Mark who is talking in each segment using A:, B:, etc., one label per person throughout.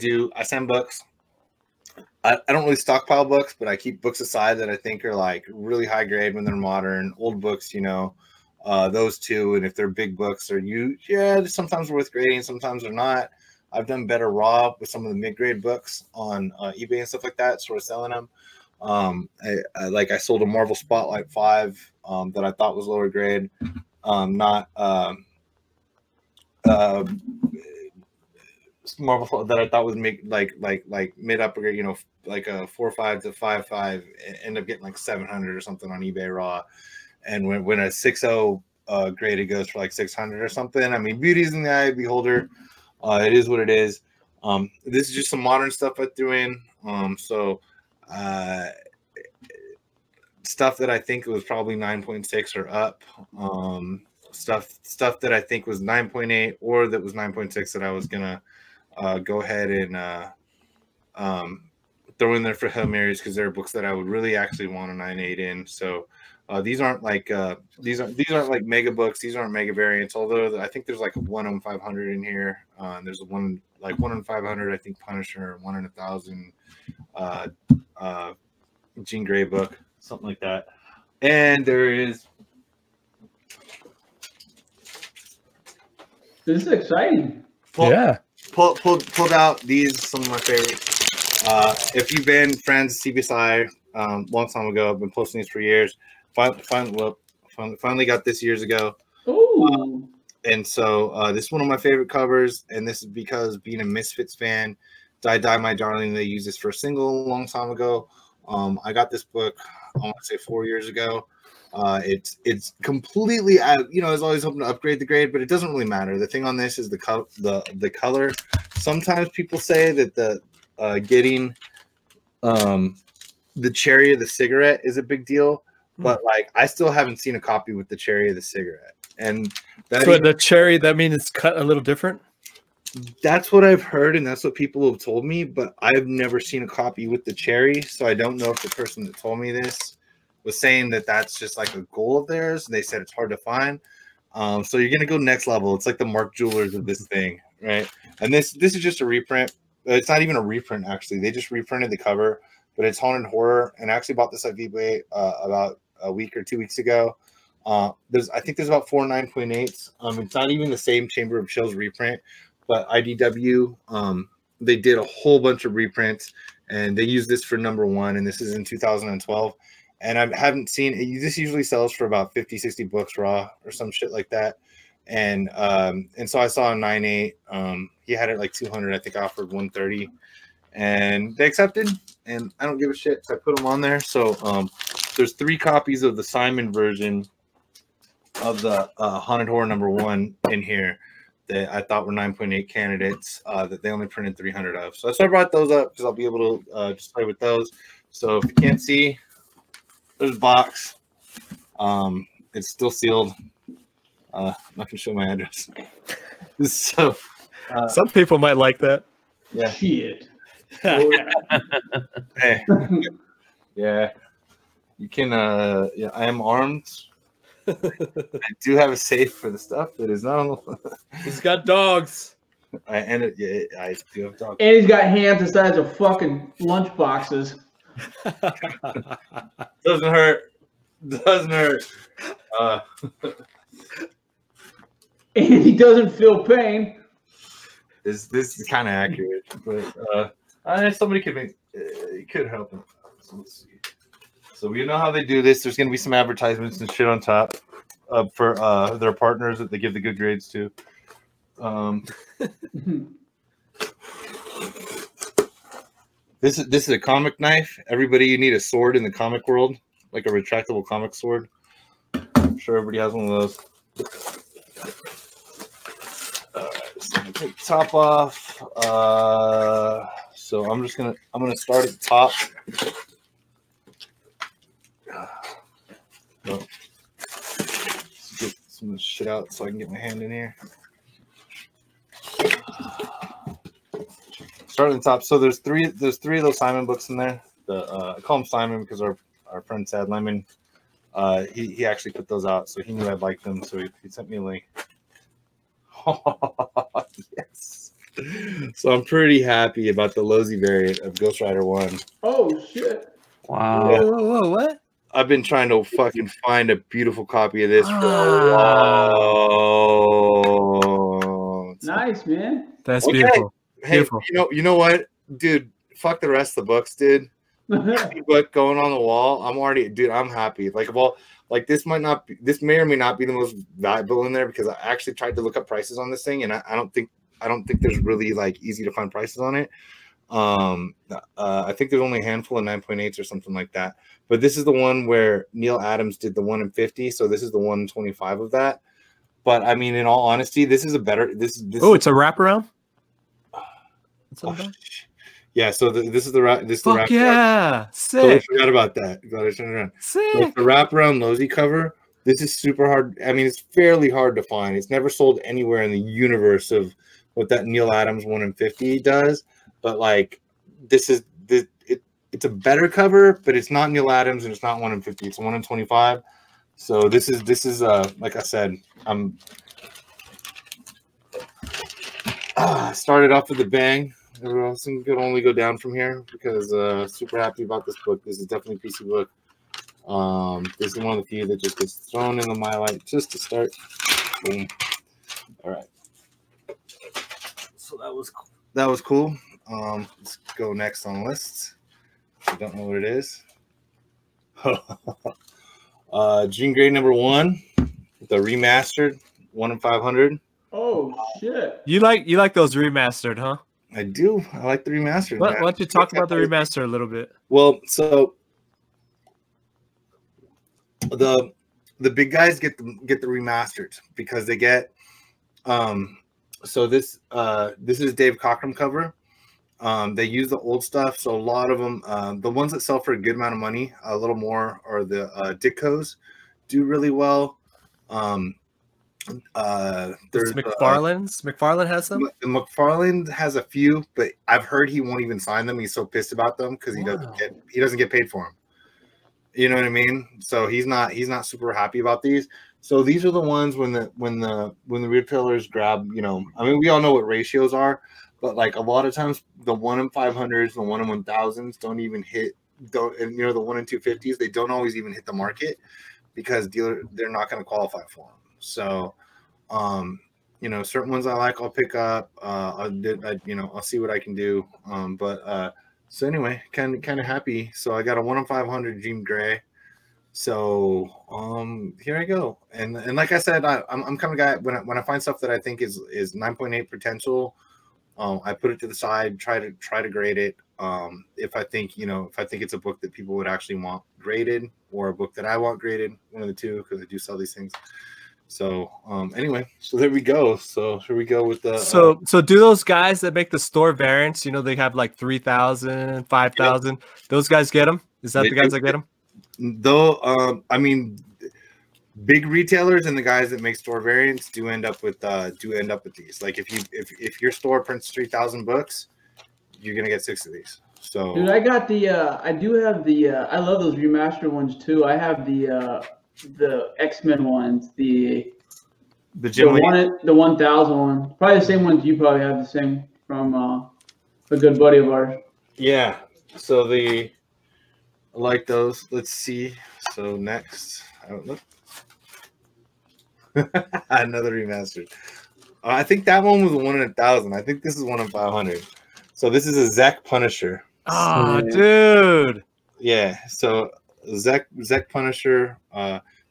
A: do. I send books. I don't really stockpile books, but I keep books aside that I think are like really high grade when they're modern. Old books, you know, those two. And if they're big books, sometimes they're worth grading, sometimes they're not. I've done better raw with some of the mid grade books on eBay and stuff like that, sort of selling them. I sold a Marvel Spotlight 5 that I thought was lower grade, not Marvel that I thought was like mid upper grade, you know, like a 4.5 to 5.5, end up getting like 700 or something on eBay raw. And when a 6.0 graded goes for like 600 or something, I mean, beauty's in the eye of the beholder. It is what it is. This is just some modern stuff I threw in. Stuff that I think was probably 9.6 or up. Stuff that I think was 9.8 or that was 9.6 that I was gonna go ahead and throw in there for Hail Marys, because there are books that I would really actually want a 9.8 in. So these aren't like these aren't like mega books. These aren't mega variants. Although I think there's like a 1 in 500 in here. There's a 1 in 500. I think Punisher, 1 in 1,000. Jean Grey book, something like that. And there is.
B: This is exciting.
A: Pulled out these, some of my favorites. If you've been friends of CBSI long time ago, I've been posting these for years. Finally got this years ago.
B: Ooh.
A: And so this is one of my favorite covers, and this is because being a Misfits fan, Die My Darling, they used this for a single a long time ago. I got this book, I want to say 4 years ago. It's completely out. You know, I was always hoping to upgrade the grade, but it doesn't really matter. The thing on this is the color. Sometimes people say that the getting the cherry of the cigarette is a big deal, but like I still haven't seen a copy with the cherry of the cigarette. And
C: the cherry, that means it's cut a little different.
A: That's what I've heard, and that's what people have told me, but I've never seen a copy with the cherry, so I don't know if the person that told me this was saying that that's just like a goal of theirs. They said it's hard to find. So you're gonna go next level. It's like the Mark Jewelers of this thing, right? And this is just a reprint. It's not even a reprint, actually. They just reprinted the cover, but it's Haunted Horror. And I actually bought this at eBay about a week or 2 weeks ago. I think there's about 4 9.8s. It's not even the same Chamber of Chills reprint, but IDW, they did a whole bunch of reprints, and they used this for #1, and this is in 2012. And I haven't seen it. This usually sells for about 50, 60 books raw or some shit like that. And so I saw a 9.8. He had it like 200. I think I offered 130, and they accepted. And I don't give a shit. So I put them on there. So there's 3 copies of the Simon version of the Haunted Horror #1 in here that I thought were 9.8 candidates that they only printed 300 of. So that's why I brought those up, because I'll be able to just play with those. So if you can't see, there's a box. It's still sealed. I'm not gonna show my address. So
C: some people might like that.
A: Yeah.
B: Shit.
A: Hey. Yeah. You can. Yeah. I am armed. I do have a safe for the stuff that is not.
C: He's got dogs.
A: I do have dogs.
B: And he's got hands the size of fucking lunch boxes.
A: Doesn't hurt. Doesn't hurt.
B: And he doesn't feel pain.
A: This is kind of accurate, but somebody could make it could help him. So let's see. So we know how they do this. There's going to be some advertisements and shit on top for their partners that they give the good grades to. This is a comic knife. Everybody, you need a sword in the comic world, like a retractable comic sword. I'm sure everybody has one of those. So I'm gonna take the top off. So I'm gonna start at the top. Let's get some of this shit out so I can get my hand in here. Start at the top. So there's three of those Simon books in there. I call them Simon because our friend Sad Lemon, he actually put those out, so he knew I'd like them, so he sent me a link. Oh, yes. So I'm pretty happy about the Lozy variant of Ghost Rider 1.
B: Oh shit!
D: Wow.
A: Yeah.
C: Whoa, what?
A: I've been trying to fucking find a beautiful copy of this for a long time.
B: Nice, man.
C: That's
A: Okay.
C: beautiful.
A: Hey,
C: Beautiful.
A: you know what, dude? Fuck the rest of the books, dude. But going on the wall, I'm already, dude. I'm happy. Like this may or may not be the most valuable in there because I actually tried to look up prices on this thing, and I don't think there's really like easy to find prices on it. I think there's only a handful of 9.8s or something like that. But this is the one where Neil Adams did the 1 in 50, so this is the 1 in 25 of that. But I mean, in all honesty, this is a better. This.
C: Oh, it's a wraparound.
A: Yeah, so this is the wrap. This is the wrap.
C: Yeah,
A: So I
C: sick.
A: forgot about that. Glad I turned around.
C: Sick.
A: So the wraparound Lozy cover. This is super hard. I mean, it's fairly hard to find. It's never sold anywhere in the universe of what that Neil Adams 1 in 50 does. But like, it's a better cover, but it's not Neil Adams and it's not 1 in 50. It's 1 in 25. So this is like I said, I'm started off with a bang. Everyone else could only go down from here because super happy about this book. This is definitely a PC book. This is one of the few that just gets thrown in the My Light just to start. Boom. All right. So that was cool. Let's go next on lists. I don't know what it is. Jean Grey #1, the remastered 1 in 500.
B: Oh shit!
C: You like those remastered, huh?
A: I do. I like the remastered.
C: Why don't you talk about the remaster a little bit?
A: Well, so the big guys get the remastered because they get so this is Dave Cockrum cover. They use the old stuff, so a lot of them, the ones that sell for a good amount of money, a little more, are the Ditkos, do really well. There's
C: McFarlane has some.
A: McFarlane has a few, but I've heard he won't even sign them. He's so pissed about them because he doesn't get paid for them. You know what I mean? So he's not super happy about these. So these are the ones when the retailers grab. You know, I mean, we all know what ratios are, but like a lot of times the 1 in 500s, the 1 in 1000s don't even hit. And you know, the 1 in 250s, they don't always even hit the market because they're not going to qualify for them. So, you know, certain ones I like, I'll pick up. I'll see what I can do. So anyway, kind of happy. So I got a 1 in 500 Jean Grey. So here I go. And like I said, I'm kind of guy when I find stuff that I think is 9.8 potential, I put it to the side, try to grade it. If I think it's a book that people would actually want graded, or a book that I want graded, one of the two, because I do sell these things. So anyway, so there we go. So here we go with the
C: so do those guys that make the store variants, you know, they have like 3,000, 5,000, those guys get them? Is that the guys that get them?
A: Though I mean, big retailers and the guys that make store variants do end up with these. Like if your store prints 3,000 books, you're gonna get 6 of these. So
B: dude, I got the I do have the I love those remastered ones too. I have the X-Men ones, the 1,000 one. Probably the same ones you probably have, the same from a good buddy of ours.
A: Yeah. So I like those. Let's see. So next, another remastered. I think that one was 1 in 1,000. I think this is 1 in 500. So this is a Zek Punisher.
C: Oh, dude.
A: Yeah. So Zek Punisher.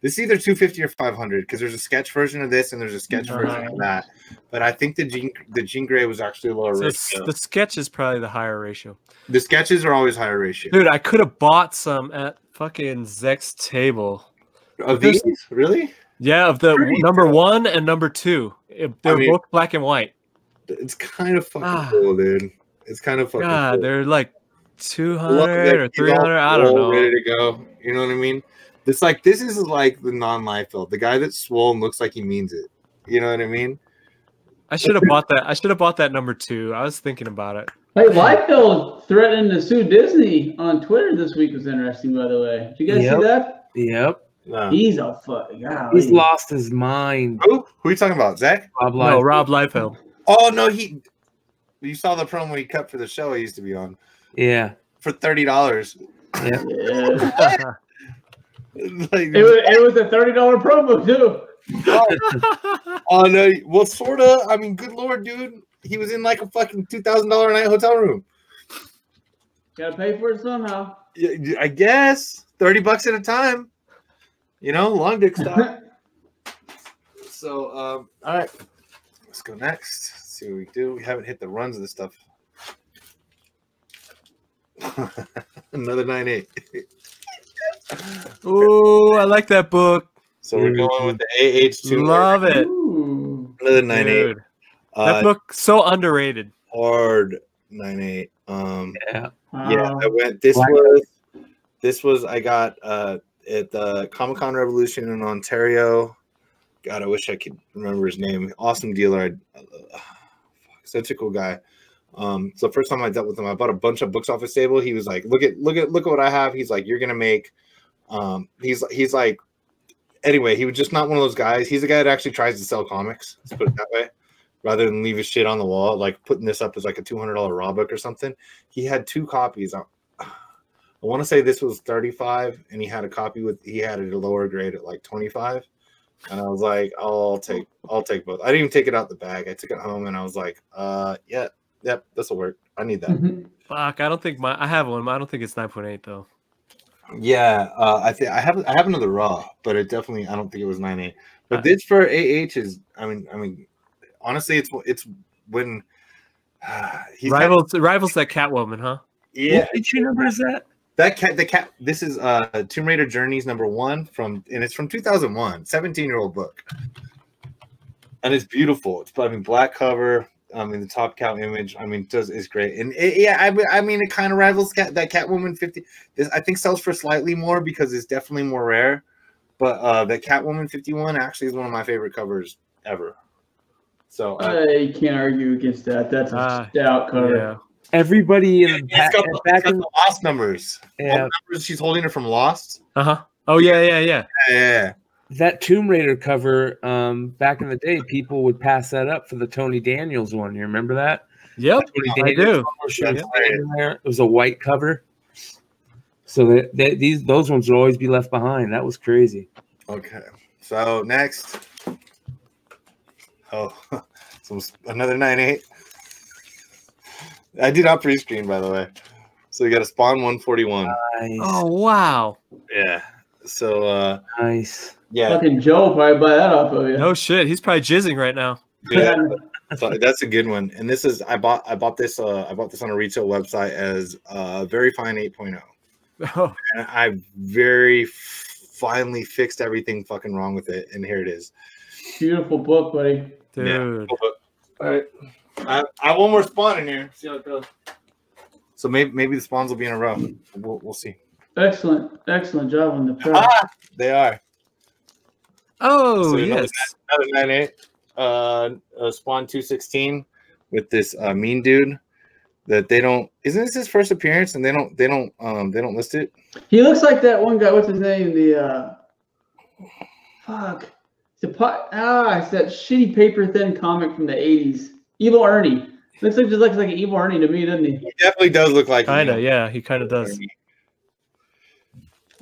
A: This is either 250 or 500 because there's a sketch version of this and there's a sketch version of that. But I think the Jean Grey was actually a lower ratio.
C: The sketch is probably the higher ratio.
A: The sketches are always higher ratio.
C: Dude, I could have bought some at fucking Zek's table.
A: Of these? Really?
C: Yeah, of the #1 and #2. They're both black and white.
A: It's kind of fucking cool, dude. It's kind of fucking cool.
C: They're like 200 or 300. I don't know.
A: Ready to go. You know what I mean? This is like the non-Liefeld. The guy that's swollen looks like he means it. You know what I mean?
C: I should have bought that. I should have bought that #2. I was thinking about it.
B: Hey, Liefeld threatening to sue Disney on Twitter this week was interesting, by the way. Did you guys see that?
D: Yep.
A: No.
B: He's a fucking guy.
D: He's lost his mind.
A: Who are you talking about? Zach?
D: Rob
C: No, Rob Liefeld.
A: Oh no, You saw the promo he cut for the show I used to be on.
D: Yeah.
A: For $30.
D: Yeah.
B: Yeah.
A: Like,
B: It was a $30 promo too.
A: oh no, well, sorta. I mean, good lord, dude. He was in like a fucking $2,000 a night hotel room.
B: Gotta pay for it somehow.
A: Yeah, I guess $30 at a time. You know, long dick style. So, all right, let's go next. Let's see what we do. We haven't hit the runs of this stuff. Another 9.8.
C: Ooh, I like that book.
A: So we're going with the AH2.
C: Love it.
B: Ooh.
A: Another 9.8.
C: Dude, that book so underrated.
A: Hard 9.8.
D: Yeah.
A: Yeah, I went. This was I got at the Comic-Con Revolution in Ontario. God, I wish I could remember his name. Awesome dealer. Such a cool guy. So the first time I dealt with him, I bought a bunch of books off his table. He was like, look at what I have. He's like, you're gonna make he's like, anyway, he was just not one of those guys. He's a guy that actually tries to sell comics, let's put it that way, rather than leave his shit on the wall, like putting this up as like a $200 raw book or something. He had 2 copies. I want to say this was 35, and he had a copy he had it at a lower grade at like 25. And I was like, I'll take both. I didn't even take it out the bag. I took it home, and I was like, yeah, yep, this will work. I need that.
C: Fuck, I don't think I have one. I don't think it's 9.8 though.
A: Yeah, I think I have another raw, but I don't think it was 9.8. But this for AH is, I mean, honestly, it's when he's
C: rivals that Catwoman, huh?
A: Yeah,
D: What issue number is that?
A: the cat. This is Tomb Raider Journeys #1 and it's from 2001, 17-year-old book, and it's beautiful. It's black cover. The top cow image, is great, and it kind of rivals that Catwoman 50. This I think sells for slightly more because it's definitely more rare, but the Catwoman 51 actually is one of my favorite covers ever. So
B: I can't argue against that. That's a stout cover.
C: Yeah.
D: Everybody in
A: it's got the Lost numbers.
D: Yeah.
A: All the numbers she's holding are from Lost.
C: Oh yeah.
A: Yeah.
D: That Tomb Raider cover, back in the day, people would pass that up for the Tony Daniels one. You remember that?
C: Yep, I do.
D: It was a white cover, so those ones would always be left behind. That was crazy.
A: Okay, so next, another 9.8. I did not pre-screen, by the way. So we got a Spawn 141.
D: Nice.
C: Oh wow.
A: Yeah. So
D: Nice.
A: Yeah.
B: Fucking Joe probably buy that off of you.
C: No shit, he's probably jizzing right now.
A: Yeah. So that's a good one. And this is I bought this on a retail website as very fine 8.0.
C: Oh.
A: And I very finally fixed everything fucking wrong with it, and here it is.
B: Beautiful book, buddy.
C: Dude.
A: Yeah. All right. I have one more Spawn in here. See how it goes. So maybe the Spawns will be in a row. We'll see.
B: Excellent job on the press.
A: They are.
C: Oh
A: So
C: yes.
A: Another 9.8. Spawn 216 with this mean dude that they don't. Isn't this his first appearance? And they don't list it.
B: He looks like that one guy. What's his name? The fuck. It's that shitty paper thin comic from the 80s. Evil Ernie. Looks like an Evil Ernie to me, doesn't he?
A: He definitely does look like.
C: Kinda, yeah. He kind of does.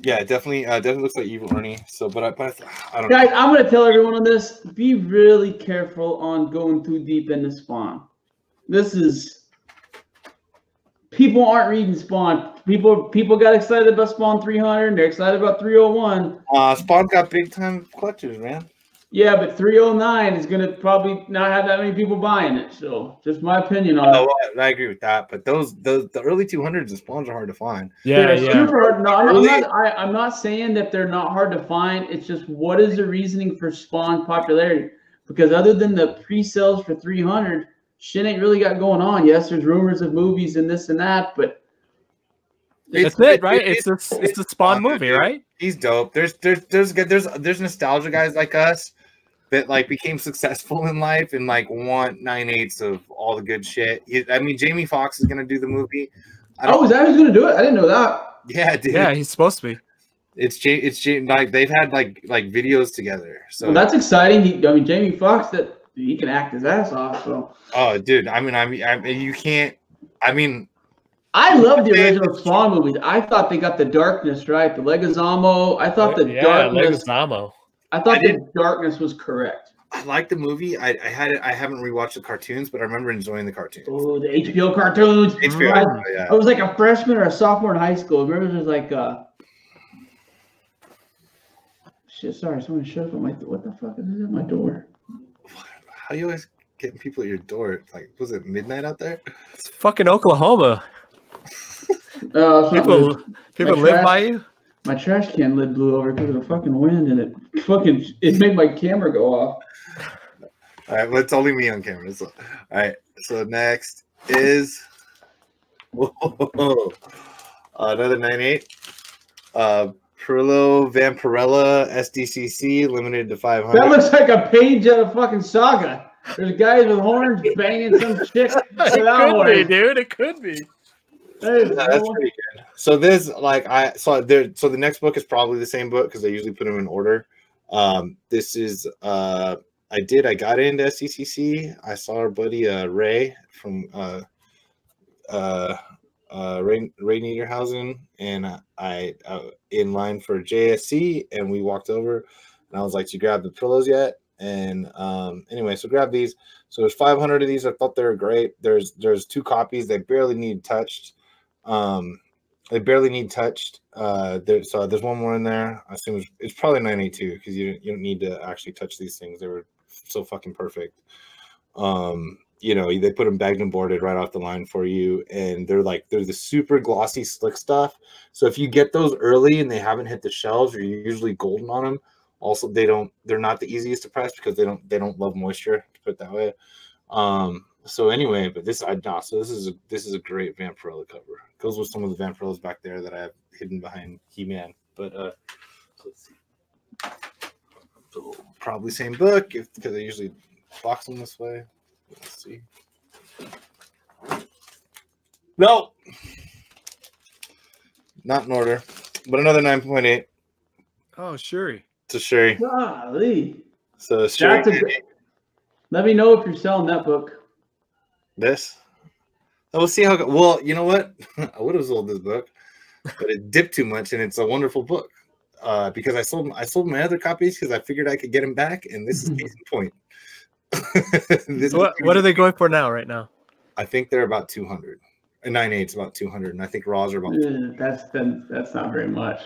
A: Yeah, it definitely looks like Evil Ernie. So, but I don't
B: Guys,
A: know.
B: I'm gonna tell everyone on this: be really careful on going too deep into Spawn. People aren't reading Spawn. People got excited about Spawn 300. They're excited about 301.
A: Spawn's got big time collectors, man.
B: Yeah, but 309 is gonna probably not have that many people buying it. So, just my opinion on it.
A: I agree with that. But the early 200s, the Spawns are hard to find.
C: Yeah.
B: Super hard. No, I'm not saying that they're not hard to find. It's just what is the reasoning for Spawn popularity? Because other than the pre-sales for 300, shit ain't really got going on. Yes, there's rumors of movies and this and that, but
C: That's it, right? It's a Spawn movie, right?
A: He's dope. There's nostalgia guys like us that like became successful in life and like want 9/8 of all the good shit. Jamie Foxx is gonna do the movie.
B: is that who's gonna do it? I didn't know that.
A: Yeah, dude.
C: Yeah, he's supposed to be.
A: It's like they've had like videos together. So
B: Well, that's exciting. Jamie Foxx, he can act his ass off. So.
A: Oh, dude. I mean, you can't. I mean,
B: I love the original Spawn movies. I thought they got the darkness right. The Leguizamo. I thought the darkness.
C: Leguizamo.
B: I thought the darkness was correct.
A: I like the movie. I haven't rewatched the cartoons, but I remember enjoying the cartoons.
B: Oh, the HBO cartoons.
A: HBO. Yeah.
B: I was like a freshman or a sophomore in high school. I remember there's like shit. Sorry, someone shut up. What the fuck is this at my door?
A: How you always getting people at your door? Like, was it midnight out there?
C: It's fucking Oklahoma. People live by you.
B: My trash can lid blew over because of the fucking wind, and it made my camera go off.
A: All right, well, it's only me on camera. So, all right, so next is another 98. Perillo Vampirella SDCC limited to 500.
B: That looks like a page out of fucking Saga. There's guys with horns banging some chick.
C: It could be, dude. It could be.
A: That's pretty good. So this, like, so the next book is probably the same book because I usually put them in order. This is I got into SCCC. I saw our buddy Ray from Ray Niederhausen, and I in line for JSC, and we walked over, and I was like, "You grab the pillows yet?" And anyway, so grab these. So there's 500 of these. I thought they were great. There's 2 copies. They barely need touched. So there's one more in there. I assume it's probably 982 because you don't need to actually touch these things. They were so fucking perfect. They put them bagged and boarded right off the line for you, and they're the super glossy slick stuff. So if you get those early and they haven't hit the shelves, you're usually golden on them. Also, they're not the easiest to press because they don't love moisture, to put it that way. So anyway, but this is a great Vampirella cover. Goes with some of the Vampirellas back there that I have hidden behind He-Man. But so let's see. So probably same book because I usually box them this way. Let's see. No, not in order, but another 9.8.
C: Oh, Shuri.
A: To Shuri.
B: Golly.
A: So Shuri.
B: Let me know if you're selling that book.
A: This? We'll see how. Well, you know what? I would have sold this book, but it dipped too much, and it's a wonderful book. Because I sold my other copies because I figured I could get them back, and this is case in point.
C: What are they going for now? Right now,
A: I think they're about 200. 9.8's about 200, and I think raws are about.
B: That's not very much.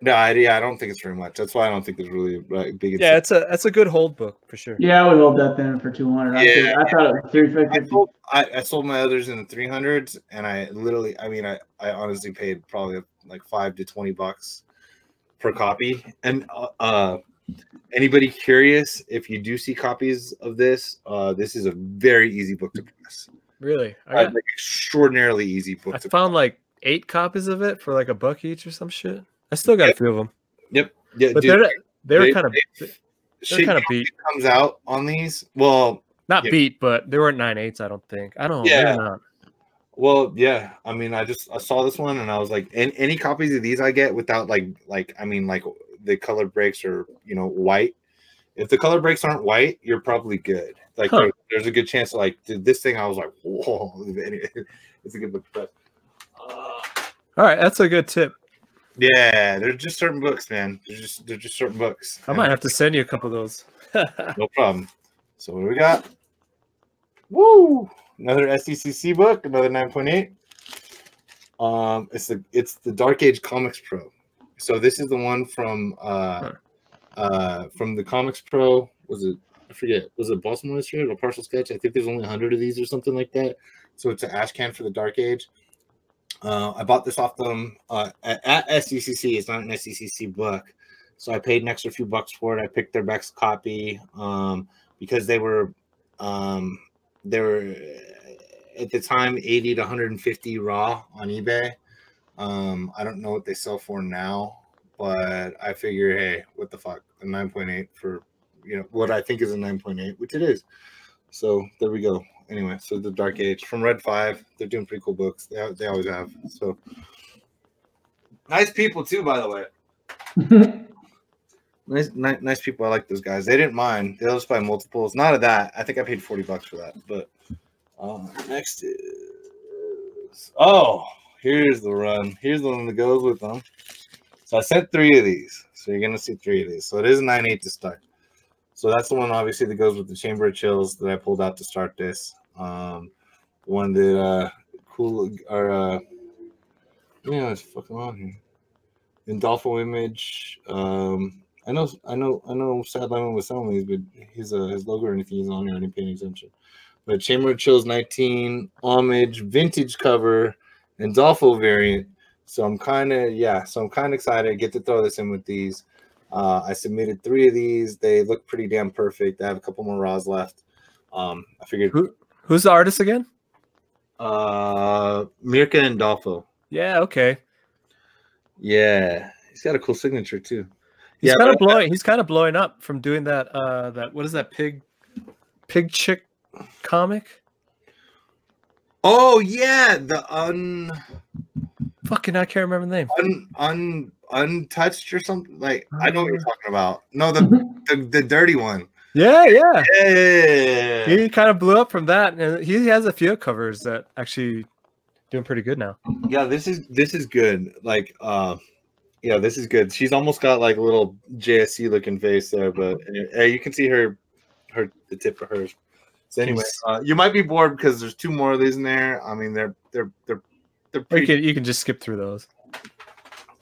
A: No, I don't think it's very much. That's why I don't think there's really big.
C: Yeah, that's a good hold book for sure.
B: Yeah, I would hold that then for 200.
A: Yeah,
B: I thought it was 350.
A: I sold my others in the 300s, and I honestly paid probably like $5 to $20 per copy. And anybody curious, if you do see copies of this, this is a very easy book to press.
C: Really?
A: Like extraordinarily easy book.
C: I found like 8 copies of it for like $1 each or some shit. I still got a few of them.
A: Yep. Yeah,
C: but
A: dude,
C: they're kind of beat.
A: Comes out on these. Well,
C: not beat, but they weren't 9.8s. I don't think. I don't know.
A: Yeah.
C: Not.
A: Well, yeah. I mean, I saw this one and I was like, any copies of these I get without like the color breaks are white. If the color breaks aren't white, you're probably good. Like there's a good chance. Like this thing, I was like, whoa, it's a good book.
C: All right, that's a good tip.
A: Yeah, there's just certain books, man. There's just certain books.
C: I might have to send you a couple of those.
A: No problem. So what do we got? Woo! Another SDCC book, another 9.8. It's the Dark Age Comics Pro. So this is the one from the Comics Pro. Was it? I forget. Was it Baltimore Illustrated or Partial Sketch? I think there's only 100 of these or something like that. So it's an ash can for the Dark Age. I bought this off them at SCCC. It's not an SCCC book, so I paid an extra few bucks for it. I picked their best copy because they were at the time 80 to 150 raw on eBay. I don't know what they sell for now, but I figure, hey, what the fuck, a 9.8 for what I think is a 9.8, which it is. So there we go. Anyway, so the Dark Age from Red 5. They're doing pretty cool books. They always have. So nice people too, by the way. Nice people. I like those guys. They didn't mind. They'll just buy multiples. Not of that. I think I paid $40 for that. But next is here's the run. Here's the one that goes with them. So I sent 3 of these. So you're gonna see 3 of these. So it is a 9/8 to start. So that's the one obviously that goes with the Chamber of Chills that I pulled out to start this. One that it's fucking on here. Indolfo Image. I know Sad Lemon was selling these, but his logo or anything is on here. I didn't pay any attention. But Chamber of Chills 19, Homage, vintage cover, Indolfo variant. So I'm kind of excited. I get to throw this in with these. I submitted 3 of these. They look pretty damn perfect. I have a couple more raws left. I figured
C: who's the artist again?
A: Mirka Indolfo.
C: Yeah, okay.
A: Yeah, he's got a cool signature too.
C: He's kind of blowing. He's kind of blowing up from doing that. That what is that pig chick comic?
A: Oh yeah, the
C: fucking I can't remember the name.
A: Untouched or something. Like I know what you're talking about. No, the dirty one.
C: Yeah.
A: Yeah.
C: He kind of blew up from that, and he has a few covers that actually doing pretty good now.
A: Yeah, this is good. Like yeah, this is good. She's almost got like a little JSC looking face there, but you can see the tip of hers. So anyway, you might be bored because there's 2 more of these in there. I mean, they're pretty.
C: You can just skip through those.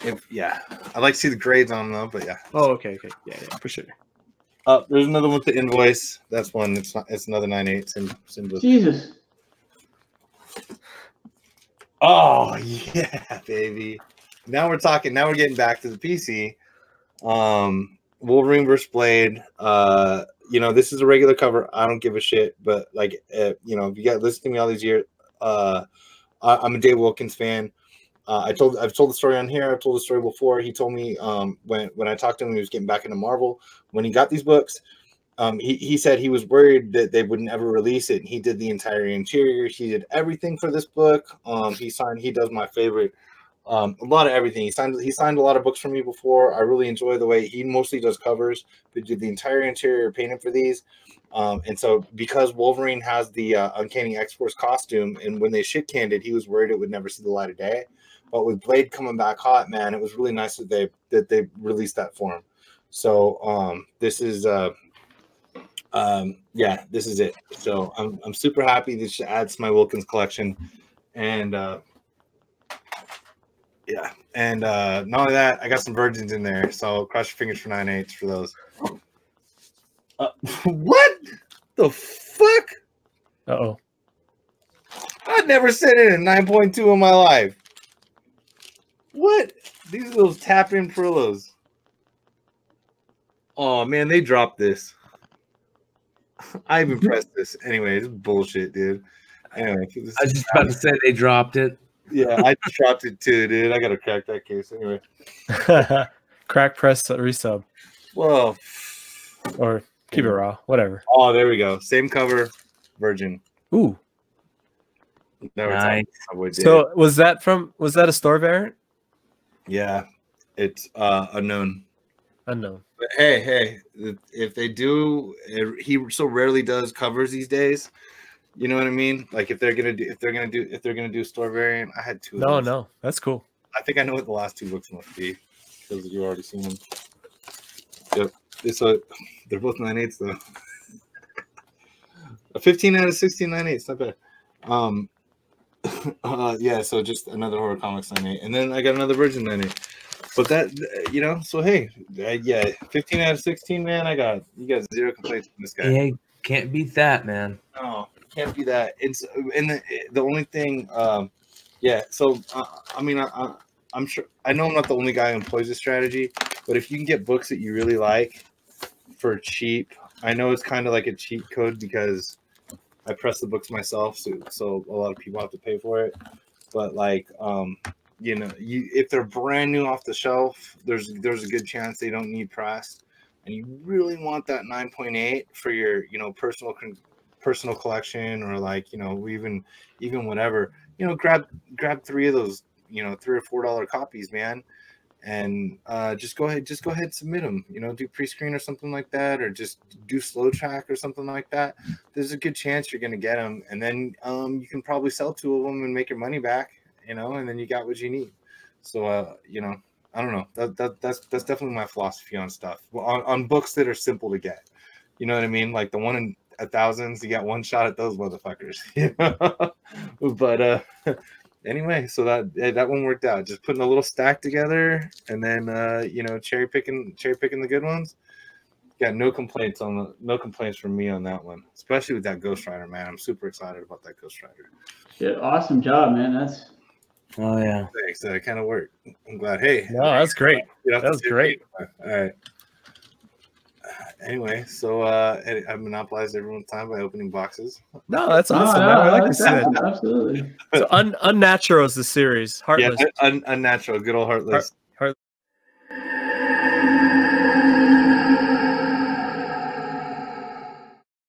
A: I'd like to see the grades on them though, but yeah.
C: Oh, okay, yeah, for sure.
A: There's another one with the invoice. That's one. It's another 9/8
B: Jesus.
A: Oh yeah, baby. Now we're talking. Now we're getting back to the PC. Wolverine vs. Blade. This is a regular cover. I don't give a shit. But like, if you got listened to me all these years, I'm a Dave Wilkins fan. I've told the story on here. I've told the story before. He told me when I talked to him, he was getting back into Marvel. When he got these books, he said he was worried that they would never release it. And he did the entire interior. He did everything for this book. He does my favorite. A lot of everything. He signed a lot of books for me before. I really enjoy the way he mostly does covers, but did the entire interior painting for these. And so because Wolverine has the Uncanny X-Force costume, and when they shit canned it, he was worried it would never see the light of day. But with Blade coming back hot, man, it was really nice that they released that for him. So this is this is it. So I'm super happy this adds to my Wilkins collection, and not only that, I got some virgins in there. So cross your fingers for 9/8 for those. What the fuck?
C: Uh-oh.
A: I've never sent in a 9.2 in my life. What? These are those tap-in Prillos. Oh, man, they dropped this. I even pressed this. Anyway, it's bullshit, dude. Anyway,
D: I was just about to say they dropped it.
A: Yeah, I just dropped it too, dude. I got to crack that case anyway.
C: Crack press resub.
A: Well,
C: or keep it raw, whatever.
A: Oh, there we go. Same cover, virgin.
C: Ooh.
D: Nice.
C: So was that a store variant?
A: Yeah, it's unknown.
C: Unknown.
A: But hey, if they do, he so rarely does covers these days. You know what I mean? Like if they're gonna do store variant, I had 2 of those.
C: No, that's cool.
A: I think I know what the last 2 books must be because you already seen them. Yep. They're both 9/8 though. A 15 out of 16 9/8, not bad. Yeah, so just another Horror Comics 9/8, and then I got another Virgin 9/8. But that, so hey, yeah, 15 out of 16, man. You got 0 complaints from this guy.
D: Hey, can't beat that, man.
A: No, can't be that. It's and the only thing, yeah. So I mean, I'm sure I know I'm not the only guy who employs this strategy, but if you can get books that you really like for cheap, I know it's kind of like a cheat code because I press the books myself, so a lot of people have to pay for it. But like, if they're brand new off the shelf, there's a good chance they don't need press, and you really want that 9.8 for your personal collection, or like even whatever, grab 3 of those $3 or $4 copies, man, and just go ahead, submit them. You know, do pre-screen or something like that, or just do slow track or something like that. There's a good chance you're gonna get them, and then you can probably sell 2 of them and make your money back. You know, and then you got what you need. So you know, I don't know. That's definitely my philosophy on stuff. Well, on books that are simple to get. You know what I mean? Like the one in 1,000s, you got one shot at those motherfuckers. You know? But anyway, so that one worked out. Just putting a little stack together, and then you know, cherry picking the good ones. Got no complaints from me on that one, especially with that Ghost Rider, man. I'm super excited about that Ghost Rider.
B: Shit, awesome job, man. That's.
D: Oh yeah.
A: Thanks. That kind of worked. I'm glad. Hey.
C: No, that's great. That was great.
A: All right. Anyway, so I monopolized everyone's time by opening boxes.
C: No, that's awesome. Man. I like to see that.
B: Absolutely.
C: So Unnatural is the series. Heartless.
A: Yeah, Unnatural. Good old Heartless.